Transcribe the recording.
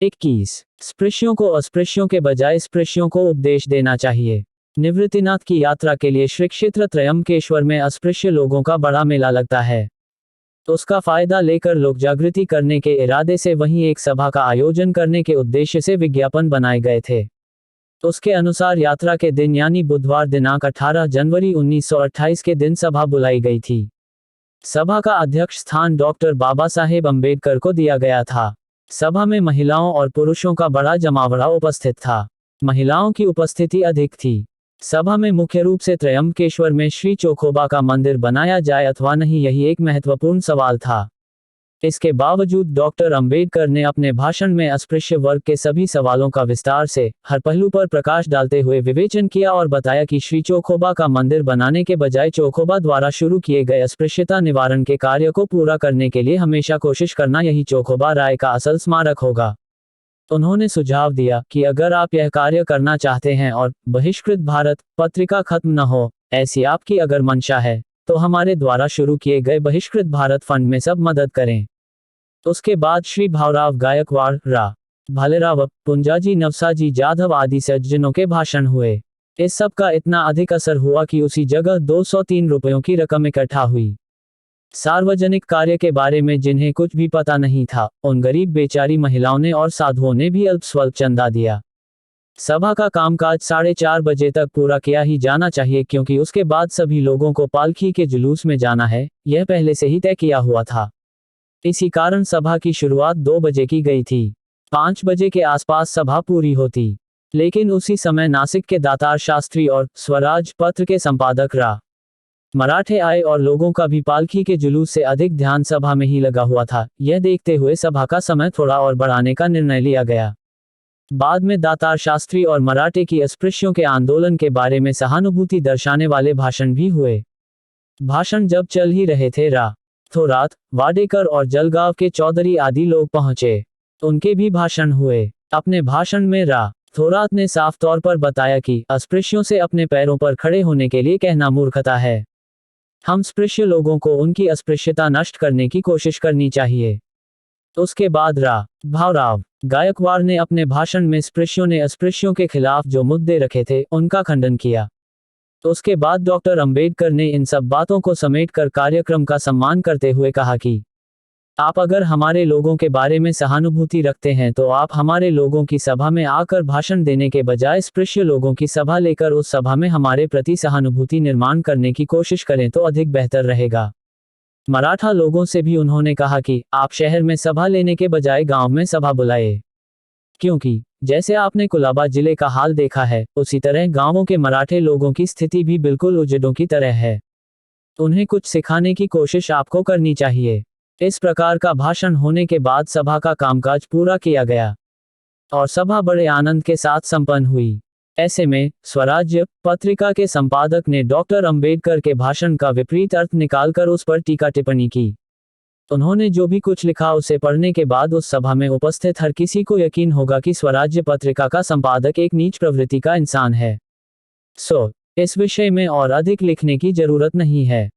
21। स्पृश्यों को अस्पृश्यों के बजाय स्पृश्यों को उपदेश देना चाहिए। निवृत्तिनाथ की यात्रा के लिए श्री क्षेत्र त्रयंबकेश्वर में अस्पृश्य लोगों का बड़ा मेला लगता है। उसका फायदा लेकर लोक जागृति करने के इरादे से वहीं एक सभा का आयोजन करने के उद्देश्य से विज्ञापन बनाए गए थे। उसके अनुसार यात्रा के दिन यानी बुधवार दिनांक 18 जनवरी 1928 के दिन सभा बुलाई गई थी। सभा का अध्यक्ष स्थान डॉक्टर बाबा साहेब अम्बेडकर को दिया गया था। सभा में महिलाओं और पुरुषों का बड़ा जमावड़ा उपस्थित था। महिलाओं की उपस्थिति अधिक थी। सभा में मुख्य रूप से त्रयंबकेश्वर में श्री चोखोबा का मंदिर बनाया जाए अथवा नहीं, यही एक महत्वपूर्ण सवाल था। इसके बावजूद डॉक्टर अंबेडकर ने अपने भाषण में अस्पृश्य वर्ग के सभी सवालों का विस्तार से हर पहलू पर प्रकाश डालते हुए विवेचन किया और बताया कि श्री चोखोबा का मंदिर बनाने के बजाय चोखोबा द्वारा शुरू किए गए अस्पृश्यता निवारण के कार्य को पूरा करने के लिए हमेशा कोशिश करना यही चोखोबा राय का असल स्मारक होगा। उन्होंने सुझाव दिया कि अगर आप यह कार्य करना चाहते हैं और बहिष्कृत भारत पत्रिका खत्म न हो, ऐसी आपकी अगर मंशा है, तो हमारे द्वारा शुरू किए गए बहिष्कृत भारत फंड में सब मदद करें। उसके बाद श्री भावराव गायकवाड़, रा भालेराव, पुंजाजी नवसाजी जाधव आदि सज्जनों के भाषण हुए। इस सब का इतना अधिक असर हुआ कि उसी जगह 203 रुपयों की रकम इकट्ठा हुई। सार्वजनिक कार्य के बारे में जिन्हें कुछ भी पता नहीं था, उन गरीब बेचारी महिलाओं ने और साधुओं ने भी अल्प स्वल्प चंदा दिया। सभा का कामकाज 4:30 बजे तक पूरा किया ही जाना चाहिए, क्योंकि उसके बाद सभी लोगों को पालकी के जुलूस में जाना है, यह पहले से ही तय किया हुआ था। इसी कारण सभा की शुरुआत 2 बजे की गई थी। 5 बजे के आसपास सभा पूरी होती, लेकिन उसी समय नासिक के दातार शास्त्री और स्वराज पत्र के संपादक रा मराठे आए और लोगों का भी पालकी के जुलूस से अधिक ध्यान सभा में ही लगा हुआ था। यह देखते हुए सभा का समय थोड़ा और बढ़ाने का निर्णय लिया गया। बाद में दातार शास्त्री और मराठे की अस्पृश्यों के आंदोलन के बारे में सहानुभूति दर्शाने वाले भाषण भी हुए। भाषण जब चल ही रहे थे, रा थोरात, वाडेकर और जलगांव के चौधरी आदि लोग पहुंचे। उनके भी भाषण हुए। अपने भाषण में रा थोरात ने साफ तौर पर बताया कि अस्पृश्यों से अपने पैरों पर खड़े होने के लिए कहना मूर्खता है। हम स्पृश्य लोगों को उनकी अस्पृश्यता नष्ट करने की कोशिश करनी चाहिए। उसके बाद रा भावराव गायकवाड़ ने अपने भाषण में स्पृश्यों ने अस्पृश्यों के खिलाफ जो मुद्दे रखे थे, उनका खंडन किया। उसके बाद डॉक्टर अंबेडकर ने इन सब बातों को समेटकर कार्यक्रम का सम्मान करते हुए कहा कि आप अगर हमारे लोगों के बारे में सहानुभूति रखते हैं तो आप हमारे लोगों की सभा में आकर भाषण देने के बजाय स्पृश्य लोगों की सभा लेकर उस सभा में हमारे प्रति सहानुभूति निर्माण करने की कोशिश करें तो अधिक बेहतर रहेगा। मराठा लोगों से भी उन्होंने कहा कि आप शहर में सभा लेने के बजाय गांव में सभा बुलाए, क्योंकि जैसे आपने कुलाबा जिले का हाल देखा है, उसी तरह गांवों के मराठे लोगों की स्थिति भी बिल्कुल उजड़ों की तरह है। उन्हें कुछ सिखाने की कोशिश आपको करनी चाहिए। इस प्रकार का भाषण होने के बाद सभा का कामकाज पूरा किया गया और सभा बड़े आनंद के साथ संपन्न हुई। ऐसे में स्वराज्य पत्रिका के संपादक ने डॉक्टर अंबेडकर के भाषण का विपरीत अर्थ निकालकर उस पर टीका टिप्पणी की। उन्होंने जो भी कुछ लिखा उसे पढ़ने के बाद उस सभा में उपस्थित हर किसी को यकीन होगा कि स्वराज्य पत्रिका का संपादक एक नीच प्रवृत्ति का इंसान है। इस विषय में और अधिक लिखने की जरूरत नहीं है।